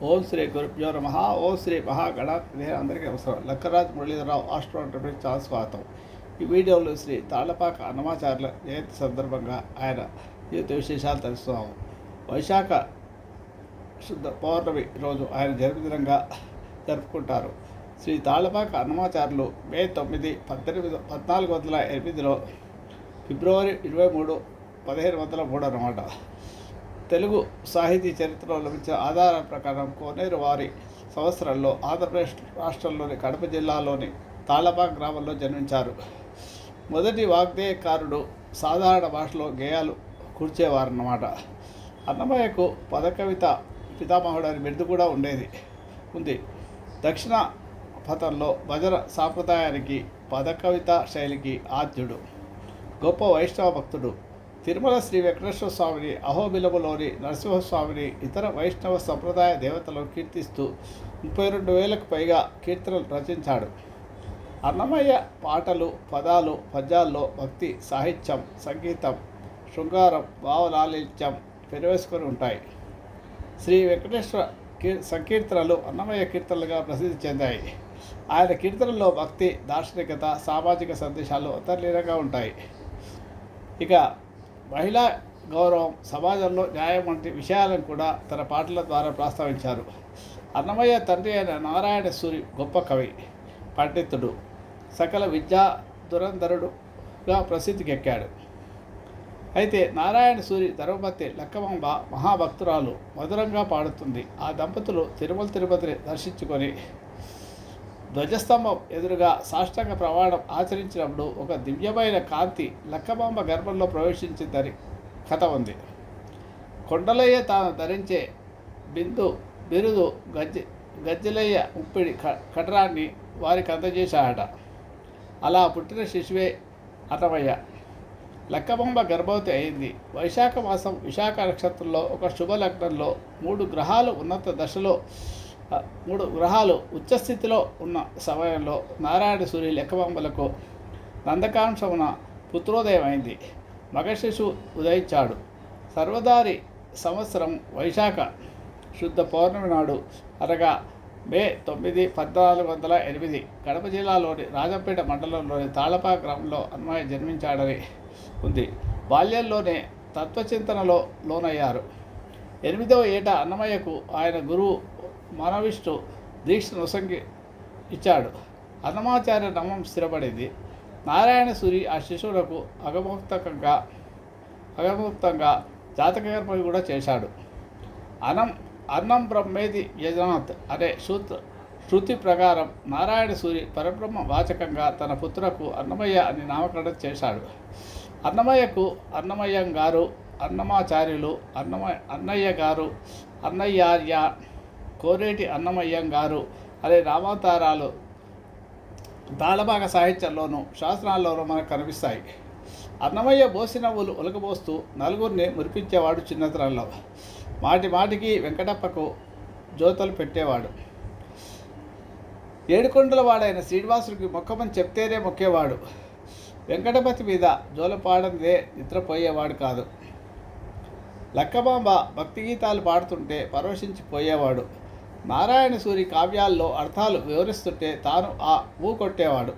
ఓం శ్రీ గురుభ్యో నమః. ఓం శ్రీ మహాగణాధిపతి. అందరికీ నమస్కారం. లక్కరాజ్ మురళీధరరావు ఆస్ట్రో ఎంటర్ప్రైజ్ చాలా స్వాగతం. ఈ వీడియోలో శ్రీ తాళ్లపాక అన్నమాచార్యుల జయంతి సందర్భంగా ఆయన జీవిత విశేషాలు తెలుస్తున్నాము. వైశాఖ శుద్ధ పౌర్ణమి రోజు ఆయన జన్మదినంగా జరుపుకుంటారు. శ్రీ తాళ్లపాక అన్నమాచార్యులు మే 9, 1408 ఫిబ్రవరి 23, 1503 అన్నమాట. తెలుగు సాహితీ చరిత్రలో లభించిన ఆధారాల ప్రకారం కోనేరు వారి సంవత్సరంలో ఆంధ్రప్రదేశ్ రాష్ట్రంలోని కడప జిల్లాలోని తాళ్లపాక గ్రామంలో జన్మించారు. మొదటి వాగ్దేయకారుడు. సాధారణ భాషలో గేయాలు కూర్చేవారన్నమాట. అన్నమయ్యకు పదకవిత పితామహుడు అని బిరుదు కూడా ఉంది. దక్షిణ పథంలో భజన సాంప్రదాయానికి పదకవిత శైలికి ఆద్యుడు. గొప్ప వైష్ణవ భక్తుడు. తిరుమల శ్రీ వెంకటేశ్వర స్వామిని, అహోబిలములోని నరసింహస్వామిని, ఇతర వైష్ణవ సంప్రదాయ దేవతలను కీర్తిస్తూ 32,000కు పైగా కీర్తనలు రచించాడు. అన్నమయ్య పాటలు, పదాలు, పద్యాల్లో భక్తి, సాహిత్యం, సంగీతం, శృంగారం, భావలాలిత్యం పెనవేసుకొని ఉంటాయి. శ్రీ వెంకటేశ్వర సంకీర్తనలు అన్నమయ్య కీర్తనలుగా ప్రసిద్ధి చెందాయి. ఆయన కీర్తనల్లో భక్తి, దార్శనికత, సామాజిక సందేశాలు అంతర్లీనంగా ఉంటాయి. ఇక మహిళా గౌరవం, సమాజంలో న్యాయం వంటి విషయాలను కూడా తన పాటల ద్వారా ప్రస్తావించారు. అన్నమయ్య తండ్రి అయిన నారాయణ సూరి గొప్ప కవి, పండితుడు, సకల విద్యా దురంధరుడుగా ప్రసిద్ధికెక్కాడు. అయితే నారాయణ సూరి ధర్మపత్ని లక్కమాంబ మహాభక్తురాలు, మధురంగా పాడుతుంది. ఆ దంపతులు తిరుపతిని దర్శించుకొని ధ్వజస్తంభం ఎదురుగా సాష్టాంగ ప్రమాణం ఆచరించినప్పుడు ఒక దివ్యమైన కాంతి లక్కమాంబ గర్భంలో ప్రవేశించిందని కథ ఉంది. కొండలయ్య తాను ధరించే బిరుదు గజ్జలయ్య ముప్పిడి కటరాన్ని వారికి అందజేశాడట. అలా పుట్టిన శిశువే అన్నమయ్య. లక్కమాంబ గర్భవతి అయింది. వైశాఖ మాసం విశాఖ నక్షత్రంలో ఒక శుభలగ్నంలో 3 గ్రహాలు ఉన్నత దశలో 3 గ్రహాలు ఉచ్చస్థితిలో ఉన్న సమయంలో నారాయణ సూరి లక్కమాంబలకు నందకాంశమున పుత్రోదయం అయింది. మగ శిశువు ఉదయించాడు. సర్వదారి సంవత్సరం వైశాఖ శుద్ధ పౌర్ణమి నాడు అనగా మే 9, 1408 కడప జిల్లాలోని రాజంపేట మండలంలోని తాళ్లపాక గ్రామంలో అన్నమయ్య జన్మించాడని ఉంది. బాల్యంలోనే తత్వచింతనలో లోనయ్యారు. 8వ ఏట అన్నమయ్యకు ఆయన గురువు మనవిష్ణు దీక్షను ఇచ్చాడు. అన్నమాచార్య నామం స్థిరపడింది. నారాయణ సూరి ఆ శిశువులకు అగముక్తంగా జాతకకర్మ కూడా చేశాడు. అన్నం బ్రహ్మేది యజనాత్ అనే శృతి ప్రకారం నారాయణ సూరి పరబ్రహ్మ వాచకంగా తన పుత్రకు అన్నమయ్య అని నామకరణం చేశాడు. అన్నమయ్యకు అన్నమయ్యం గారు, అన్నమాచార్యులు, అన్నయ్య గారు, అన్నయ్యార్య, కోరేటి అన్నమయ్యం గారు అనే నామాంతరాలు తాళ్లపాక సాహిత్యంలోనూ శాస్త్రాల్లోనూ మనకు కనిపిస్తాయి. అన్నమయ్య బోసి నవ్వులు ఒలకబోస్తూ నలుగురిని మురిపించేవాడు. చిన్నతనంలో మాటికి వెంకటప్పకు జ్యోతలు పెట్టేవాడు. ఏడుకొండల వాడైన శ్రీనివాసుడికి మొక్కమని చెప్తేనే మొక్కేవాడు. వెంకటపతి మీద జోలపాడందే నిద్రపోయేవాడు కాదు. లక్కమాంబ భక్తి గీతాలు పాడుతుంటే పరవశించిపోయేవాడు. నారాయణ సూరి కావ్యాల్లో అర్థాలు వివరిస్తుంటే తాను కొట్టేవాడు.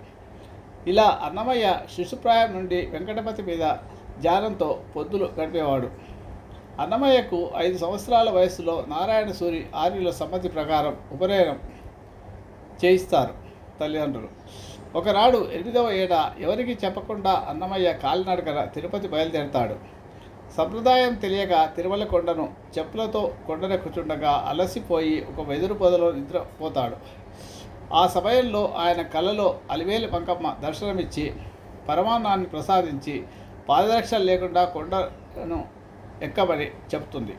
ఇలా అన్నమయ్య శిశుప్రాయం నుండి వెంకటపతి మీద ధ్యానంతో పొద్దులు గడిపేవాడు. అన్నమయ్యకు 5 సంవత్సరాల వయస్సులో నారాయణ సూరి ఆర్యుల సమ్మతి ప్రకారం ఉపనయనం చేయిస్తారు తల్లిదండ్రులు. ఒకనాడు 8వ ఏట ఎవరికి చెప్పకుండా అన్నమయ్య కాలినడకన తిరుపతి బయలుదేరతాడు. సంప్రదాయం తెలియక తిరుమల కొండను చెప్పులతో కొండనెక్కుచుండగా అలసిపోయి ఒక వెదురు పొదలో నిద్రపోతాడు. ఆ సమయంలో ఆయన కలలో అలివేలి మంకమ్మ దర్శనమిచ్చి పరమాన్నాన్ని ప్రసాదించి పాదరక్షలు లేకుండా కొండను ఎక్కమని చెప్తుంది.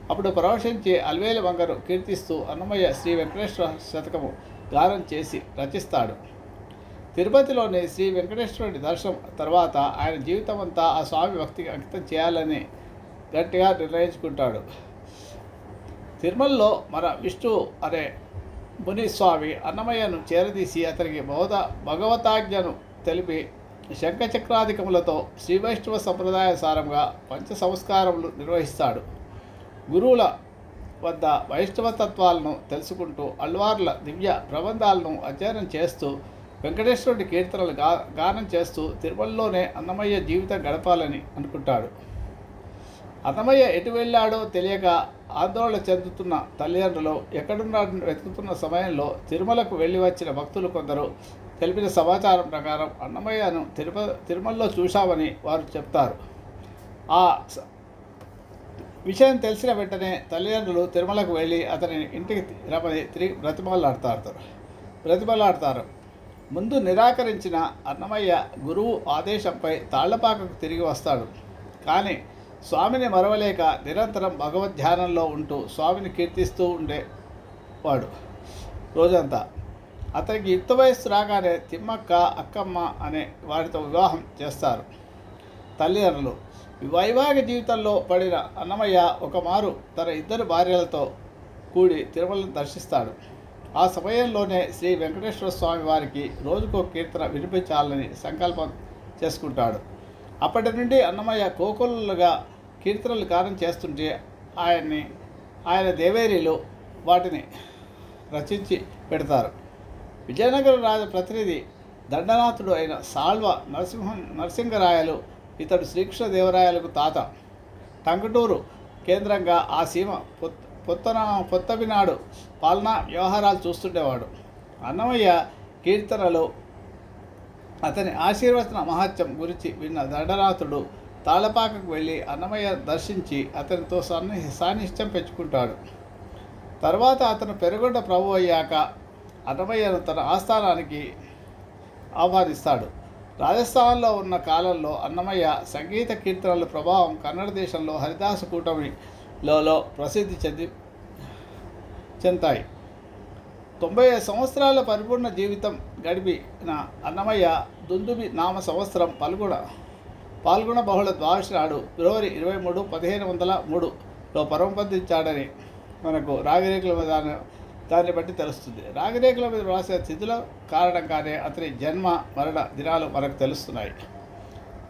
అప్పుడు పరవశించి అలివేలి మంగను కీర్తిస్తూ అన్నమయ్య శ్రీ వెంకటేశ్వర శతకము గానం చేసి రచిస్తాడు. తిరుపతిలోని శ్రీ వెంకటేశ్వరుని దర్శనం తర్వాత ఆయన జీవితం అంతా ఆ స్వామి భక్తికి అంకితం చేయాలని గట్టిగా నిర్ణయించుకుంటాడు. తిరుమలలో మన విష్ణువు అనే మునిస్వామి అన్నమయ్యను చేరదీసి అతనికి భగవతాజ్ఞను తెలిపి శంఖచక్రాధికములతో శ్రీవైష్ణవ సంప్రదాయ సారంగా పంచ సంస్కారములు నిర్వహిస్తాడు. గురువుల వద్ద వైష్ణవ తత్వాలను తెలుసుకుంటూ అల్వార్ల దివ్య ప్రబంధాలను అధ్యయనం చేస్తూ వెంకటేశ్వరుడి కీర్తనలు గానం చేస్తూ తిరుమలలోనే అన్నమయ్య జీవితం గడపాలని అనుకుంటాడు. అన్నమయ్య ఎటు వెళ్ళాడో తెలియక ఆందోళన చెందుతున్న తల్లిదండ్రులు ఎక్కడున్నాడని వెతుకుతున్న సమయంలో తిరుమలకు వెళ్ళి వచ్చిన భక్తులు కొందరు తెలిపిన సమాచారం ప్రకారం అన్నమయ్యను తిరుమలలో చూశామని వారు చెప్తారు. ఆ విషయం తెలిసిన వెంటనే తల్లిదండ్రులు తిరుమలకు వెళ్ళి అతని ఇంటికి రమని తిరిగి బ్రతిమలాడతారు. ముందు నిరాకరించిన అన్నమయ్య గురువు ఆదేశంపై తాళ్లపాకకు తిరిగి వస్తాడు. కానీ స్వామిని మరవలేక నిరంతరం భగవద్ ధ్యానంలో ఉంటూ స్వామిని కీర్తిస్తూ ఉండేవాడు రోజంతా. అతనికి యుక్త వయస్సు రాగానే తిమ్మక్క, అక్కమ్మ అనే వారితో వివాహం చేస్తారు తల్లిదండ్రులు. వైవాహిక జీవితంలో పడిన అన్నమయ్య ఒకమారు తన 2 భార్యలతో కూడి తిరుమలను దర్శిస్తాడు. ఆ సమయంలోనే శ్రీ వెంకటేశ్వర స్వామి వారికి రోజుకో కీర్తన వినిపించాలని సంకల్పం చేసుకుంటాడు. అప్పటి నుండి అన్నమయ్య కోకొల్లుగా కీర్తనలు గానం చేస్తుంటే ఆయన దేవేరీలు వాటిని రచించి పెడతారు. విజయనగర రాజ ప్రతినిధి దండనాథుడు అయిన సాల్వ నరసింహరాయలు ఇతడు శ్రీకృష్ణదేవరాయలకు తాత. టంగుటూరు కేంద్రంగా ఆ సీమ పొత్తవినాడు పాలనా వ్యవహారాలు చూస్తుండేవాడు. అన్నమయ్య కీర్తనలు అతని ఆశీర్వచన మహత్యం గురించి విన్న దండనాథుడు తాళపాకకు వెళ్ళి అన్నమయ్య దర్శించి అతనితో సాన్నిహిత్యం పెంచుకుంటాడు. తర్వాత అతను పెరుగొండ ప్రభు అయ్యాక అన్నమయ్యను తన ఆస్థానానికి ఆహ్వానిస్తాడు. రాజస్థాన్లో ఉన్న కాలంలో అన్నమయ్య సంగీత కీర్తనల ప్రభావం కన్నడ దేశంలో హరిదాస కూటమిలో ప్రసిద్ధి చెందాయి. 90 సంవత్సరాల పరిపూర్ణ జీవితం గడిపిన అన్నమయ్య దుందుబి నామ సంవత్సరం పాల్గొన బహుళ ద్వాదశి నాడు ఫిబ్రవరి 23, 1503లో పరమపదించాడని మనకు రాగిరేకుల మీద దాన్ని బట్టి తెలుస్తుంది. రాగిరేకుల మీద రాసిన తిథుల కారణంగానే అతని జన్మ మరణ దినాలు మనకు తెలుస్తున్నాయి.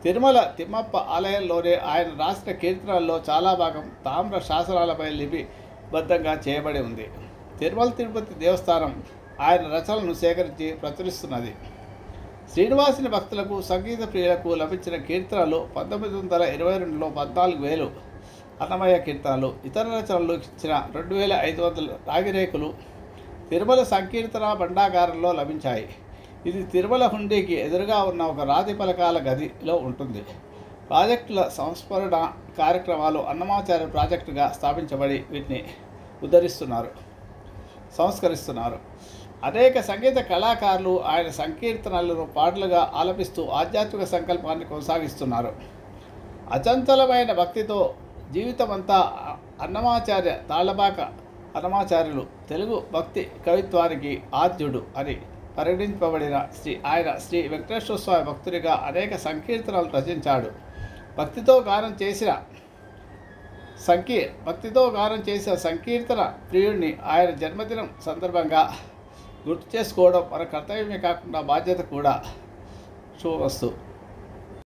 తిరుమల తిమ్మప్ప ఆలయంలోనే ఆయన రాసిన కీర్తనల్లో చాలా భాగం తామ్ర శాసనాలపై లిపిబద్ధంగా చేయబడి ఉంది. తిరుమల తిరుపతి దేవస్థానం ఆయన రచనలను సేకరించి ప్రచురిస్తున్నది. శ్రీనివాసుని భక్తులకు, సంగీత ప్రియులకు లభించిన కీర్తనలు 1922లో 14,000 అన్నమయ్య కీర్తనలు, ఇతర రచనలు ఇచ్చిన 2,500 రాగిరేకులు తిరుమల సంకీర్తన భండాగారంలో లభించాయి. ఇది తిరుమల హుండీకి ఎదురుగా ఉన్న ఒక రాతి పలకాల గదిలో ఉంటుంది. ప్రాజెక్టుల సంస్మరణ కార్యక్రమాలు అన్నమాచార్య ప్రాజెక్టుగా స్థాపించబడి వీటిని సంస్కరిస్తున్నారు. అనేక సంగీత కళాకారులు ఆయన సంకీర్తనలను పాటలుగా ఆలపిస్తూ ఆధ్యాత్మిక సంకల్పాన్ని కొనసాగిస్తున్నారు. అచంచలమైన భక్తితో జీవితమంతా తాళ్లపాక అన్నమాచార్యులు తెలుగు భక్తి కవిత్వానికి ఆద్యుడు అని పరిగణింపబడిన శ్రీ వెంకటేశ్వర స్వామి భక్తుడిగా అనేక సంకీర్తనలు రచించాడు. భక్తితో గానం చేసిన సంకీర్తన ప్రియుడిని ఆయన జన్మదినం సందర్భంగా గుర్తు చేసుకోవడం మన కర్తవ్యమే కాకుండా బాధ్యత కూడా. శుభమస్తు.